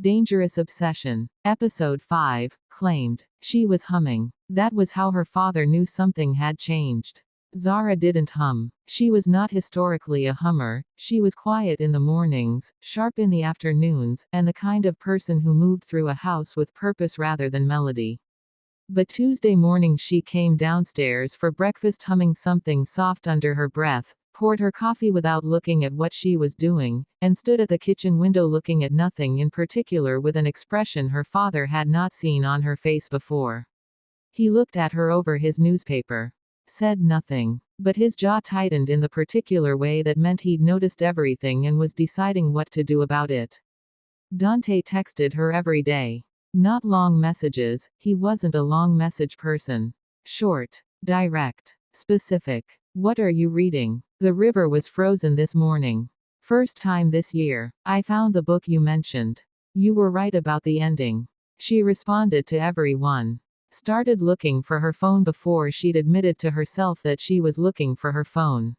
Dangerous Obsession. Episode 5, claimed. She was humming. That was how her father knew something had changed. Zara didn't hum. She was not historically a hummer, she was quiet in the mornings, sharp in the afternoons, and the kind of person who moved through a house with purpose rather than melody. But Tuesday morning she came downstairs for breakfast humming something soft under her breath, poured her coffee without looking at what she was doing, and stood at the kitchen window looking at nothing in particular with an expression her father had not seen on her face before. He looked at her over his newspaper. Said nothing. But his jaw tightened in the particular way that meant he'd noticed everything and was deciding what to do about it. Dante texted her every day. Not long messages, he wasn't a long message person. Short. Direct. Specific. What are you reading? The river was frozen this morning. First time this year. I found the book you mentioned. You were right about the ending. She responded to everyone. Started looking for her phone before she'd admitted to herself that she was looking for her phone.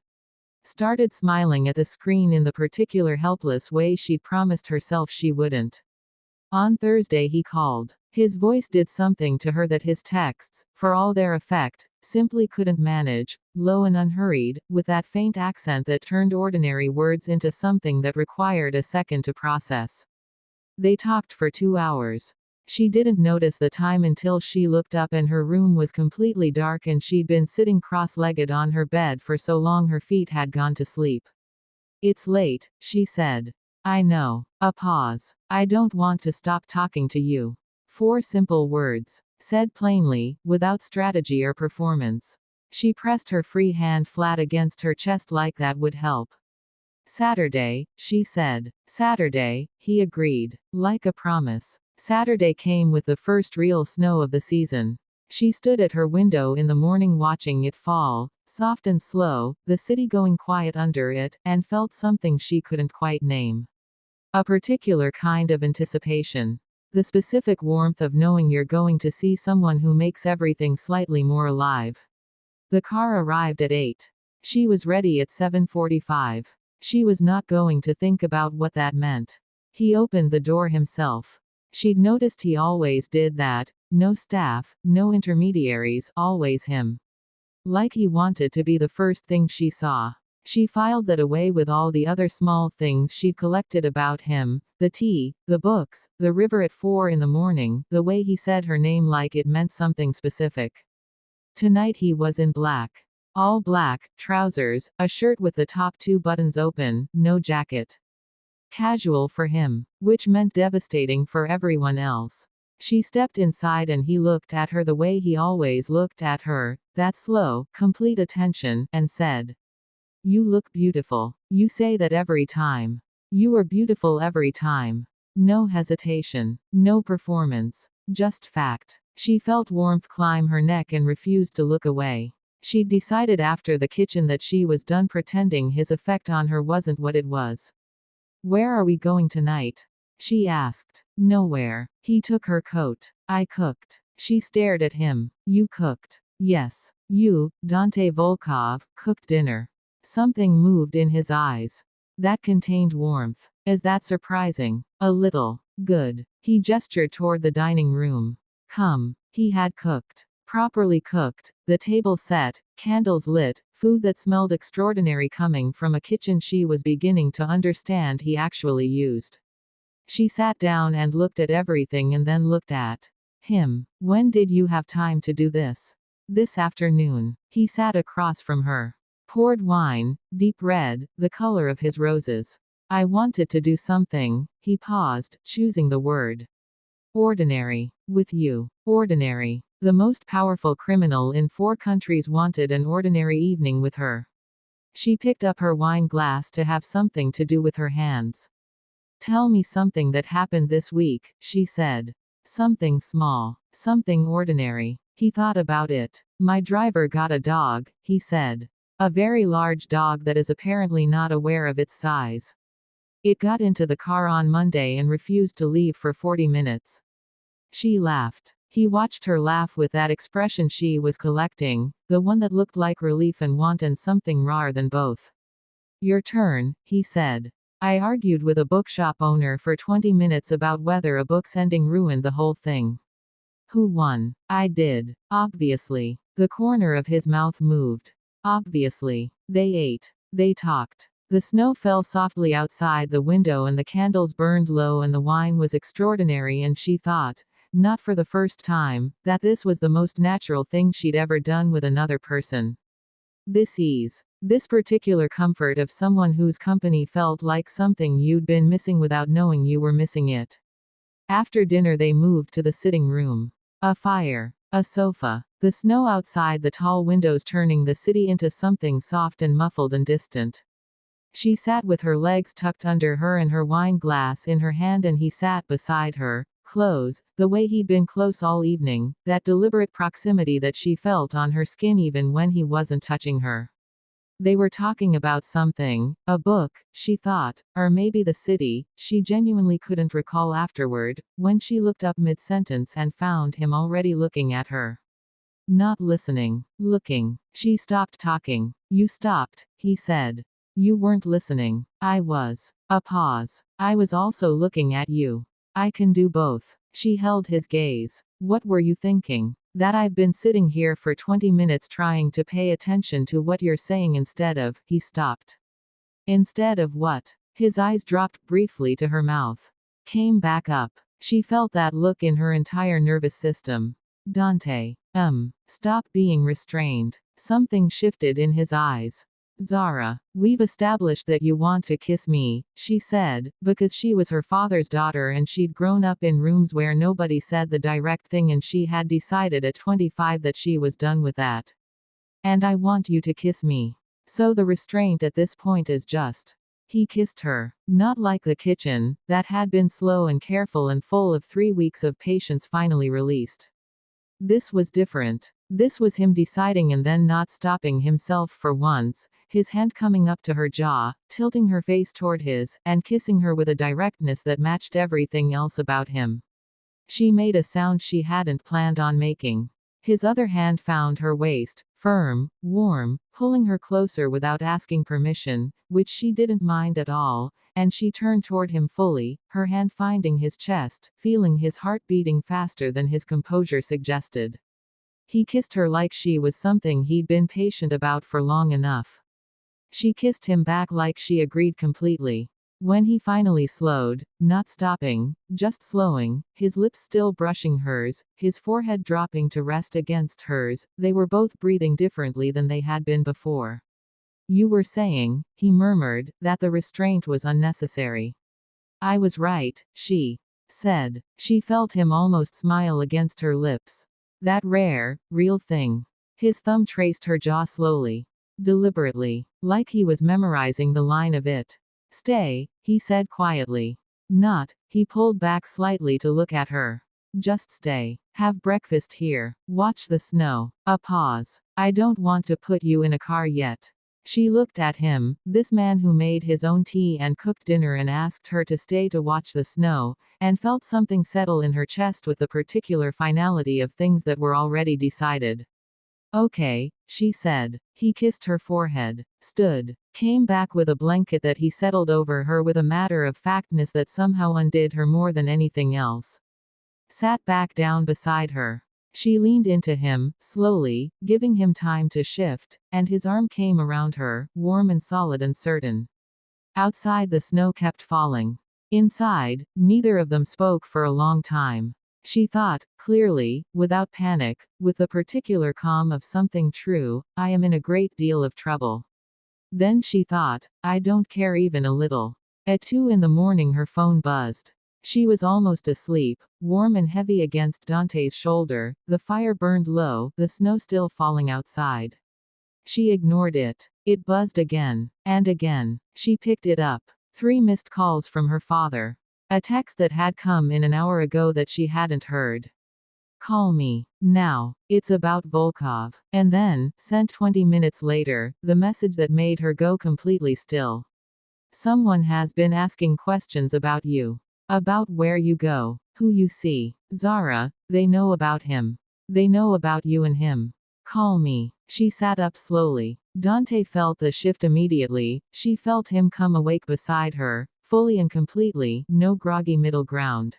Started smiling at the screen in the particular helpless way she'd promised herself she wouldn't. On Thursday he called. His voice did something to her that his texts, for all their effect, simply couldn't manage, low and unhurried, with that faint accent that turned ordinary words into something that required a second to process. They talked for 2 hours. She didn't notice the time until she looked up and her room was completely dark and she'd been sitting cross-legged on her bed for so long her feet had gone to sleep. It's late, she said. I know. A pause. I don't want to stop talking to you. 4 simple words. Said plainly, without strategy or performance. She pressed her free hand flat against her chest like that would help. Saturday, she said. Saturday, he agreed. Like a promise. Saturday came with the first real snow of the season. She stood at her window in the morning watching it fall, soft and slow, the city going quiet under it, and felt something she couldn't quite name. A particular kind of anticipation. The specific warmth of knowing you're going to see someone who makes everything slightly more alive. The car arrived at 8. She was ready at 7:45. She was not going to think about what that meant. He opened the door himself. She'd noticed he always did that, no staff, no intermediaries, always him. Like he wanted to be the first thing she saw. She filed that away with all the other small things she'd collected about him, the tea, the books, the river at 4 in the morning, the way he said her name like it meant something specific. Tonight he was in black. All black, trousers, a shirt with the top 2 buttons open, no jacket. Casual for him, which meant devastating for everyone else. She stepped inside and he looked at her the way he always looked at her, that slow, complete attention, and said, "You look beautiful. You say that every time. You are beautiful every time." No hesitation. No performance. Just fact. She felt warmth climb her neck and refused to look away. She'd decided after the kitchen that she was done pretending his effect on her wasn't what it was. "Where are we going tonight?" she asked. "Nowhere." He took her coat. "I cooked." She stared at him. "You cooked?" "Yes. You, Dante Volkov, cooked dinner." Something moved in his eyes. That contained warmth. Is that surprising? A little. Good. He gestured toward the dining room. Come. He had cooked. Properly cooked, the table set, candles lit, food that smelled extraordinary coming from a kitchen she was beginning to understand he actually used. She sat down and looked at everything and then looked at him. "When did you have time to do this?" "This afternoon." He sat across from her. Poured wine, deep red, the color of his roses. "I wanted to do something." He paused, choosing the word. "Ordinary. With you." Ordinary. The most powerful criminal in 4 countries wanted an ordinary evening with her. She picked up her wine glass to have something to do with her hands. "Tell me something that happened this week," she said. "Something small. Something ordinary." He thought about it. "My driver got a dog," he said. "A very large dog that is apparently not aware of its size. It got into the car on Monday and refused to leave for 40 minutes. She laughed. He watched her laugh with that expression she was collecting, the one that looked like relief and want and something rawer than both. "Your turn," he said. I argued with a bookshop owner for 20 minutes about whether a book's ending ruined the whole thing. Who won? I did. Obviously. The corner of his mouth moved. Obviously. They ate. They talked. The snow fell softly outside the window and the candles burned low and the wine was extraordinary, and she thought, not for the first time, that this was the most natural thing she'd ever done with another person. This ease. This particular comfort of someone whose company felt like something you'd been missing without knowing you were missing it. After dinner they moved to the sitting room. A fire. A sofa. The snow outside the tall windows turning the city into something soft and muffled and distant. She sat with her legs tucked under her and her wine glass in her hand, and he sat beside her, close, the way he'd been close all evening, that deliberate proximity that she felt on her skin even when he wasn't touching her. They were talking about something, a book, she thought, or maybe the city. She genuinely couldn't recall afterward, when she looked up mid-sentence and found him already looking at her. Not listening. Looking. She stopped talking. You stopped, he said. You weren't listening. I was. A pause. I was also looking at you. I can do both. She held his gaze. What were you thinking? That I've been sitting here for 20 minutes trying to pay attention to what you're saying instead of. He stopped. Instead of what? His eyes dropped briefly to her mouth. Came back up. She felt that look in her entire nervous system. Dante. Stop being restrained. Something shifted in his eyes. Zara, we've established that you want to kiss me, she said, because she was her father's daughter and she'd grown up in rooms where nobody said the direct thing, and she had decided at 25 that she was done with that. And I want you to kiss me. So the restraint at this point is just. He kissed her. Not like the kitchen, that had been slow and careful and full of 3 weeks of patience finally released. This was different. This was him deciding and then not stopping himself for once, his hand coming up to her jaw, tilting her face toward his, and kissing her with a directness that matched everything else about him. She made a sound she hadn't planned on making. His other hand found her waist, firm, warm, pulling her closer without asking permission, which she didn't mind at all, and she turned toward him fully, her hand finding his chest, feeling his heart beating faster than his composure suggested. He kissed her like she was something he'd been patient about for long enough. She kissed him back like she agreed completely. When he finally slowed, not stopping, just slowing, his lips still brushing hers, his forehead dropping to rest against hers, they were both breathing differently than they had been before. You were saying, he murmured, that the restraint was unnecessary. I was right, she said. She felt him almost smile against her lips. That rare, real thing. His thumb traced her jaw slowly. Deliberately. Like he was memorizing the line of it. Stay, he said quietly. Not, he pulled back slightly to look at her. Just stay. Have breakfast here. Watch the snow. A pause. I don't want to put you in a car yet. She looked at him, this man who made his own tea and cooked dinner and asked her to stay to watch the snow, and felt something settle in her chest with the particular finality of things that were already decided. Okay, she said. He kissed her forehead, stood, came back with a blanket that he settled over her with a matter-of-factness that somehow undid her more than anything else. Sat back down beside her. She leaned into him, slowly, giving him time to shift, and his arm came around her, warm and solid and certain. Outside the snow kept falling. Inside, neither of them spoke for a long time. She thought, clearly, without panic, with the particular calm of something true, I am in a great deal of trouble. Then she thought, I don't care even a little. At 2 in the morning her phone buzzed. She was almost asleep, warm and heavy against Dante's shoulder, the fire burned low, the snow still falling outside. She ignored it. It buzzed again. And again. She picked it up. 3 missed calls from her father. A text that had come in an hour ago that she hadn't heard. Call me. Now. It's about Volkov. And then, sent 20 minutes later, the message that made her go completely still. Someone has been asking questions about you. About where you go. Who you see. Zara, they know about him. They know about you and him. Call me. She sat up slowly. Dante felt the shift immediately. She felt him come awake beside her, fully and completely, no groggy middle ground.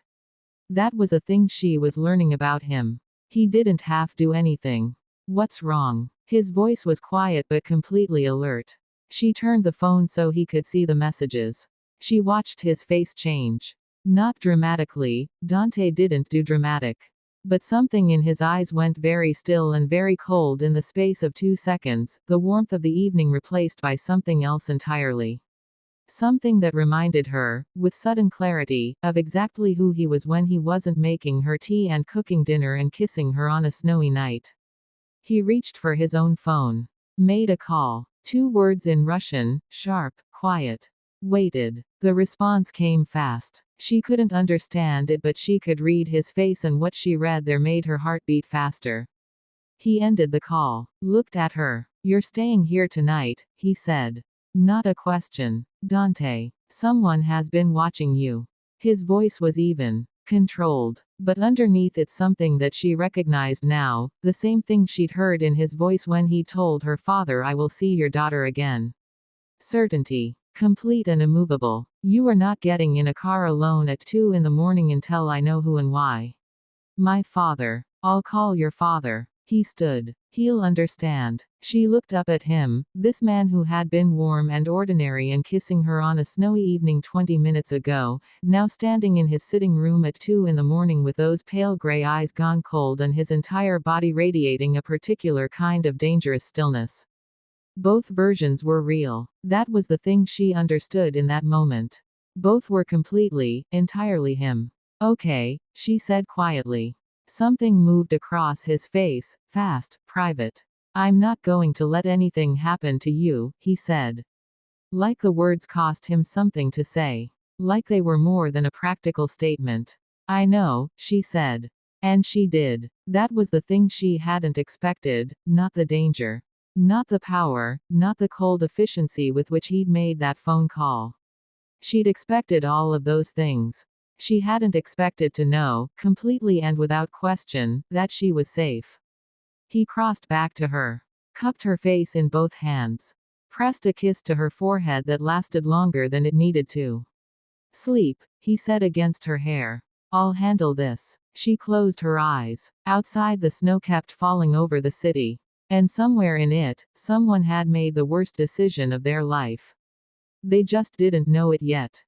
That was a thing she was learning about him. He didn't have to do anything. What's wrong? His voice was quiet but completely alert. She turned the phone so he could see the messages. She watched his face change. Not dramatically, Dante didn't do dramatic. But something in his eyes went very still and very cold in the space of 2 seconds, the warmth of the evening replaced by something else entirely. Something that reminded her, with sudden clarity, of exactly who he was when he wasn't making her tea and cooking dinner and kissing her on a snowy night. He reached for his own phone. Made a call. 2 words in Russian, sharp, quiet. Waited. The response came fast. She couldn't understand it, but she could read his face, and what she read there made her heart beat faster. He ended the call. Looked at her. You're staying here tonight, he said. Not a question. Dante. Someone has been watching you. His voice was even, controlled. But underneath it something that she recognized now, the same thing she'd heard in his voice when he told her father, I will see your daughter again. Certainty. Complete and immovable. You are not getting in a car alone at 2 in the morning until I know who and why. My father. I'll call your father. He stood. He'll understand. She looked up at him, this man who had been warm and ordinary and kissing her on a snowy evening 20 minutes ago, now standing in his sitting room at 2 in the morning with those pale gray eyes gone cold and his entire body radiating a particular kind of dangerous stillness. Both versions were real. That was the thing she understood in that moment. Both were completely, entirely him. Okay, she said quietly. Something moved across his face, fast, private. I'm not going to let anything happen to you, he said. Like the words cost him something to say. Like they were more than a practical statement. I know, she said. And she did. That was the thing she hadn't expected, not the danger. Not the power, not the cold efficiency with which he'd made that phone call. She'd expected all of those things. She hadn't expected to know, completely and without question, that she was safe. He crossed back to her. Cupped her face in both hands. Pressed a kiss to her forehead that lasted longer than it needed to. Sleep, he said against her hair. I'll handle this. She closed her eyes. Outside, the snow kept falling over the city. And somewhere in it, someone had made the worst decision of their life. They just didn't know it yet.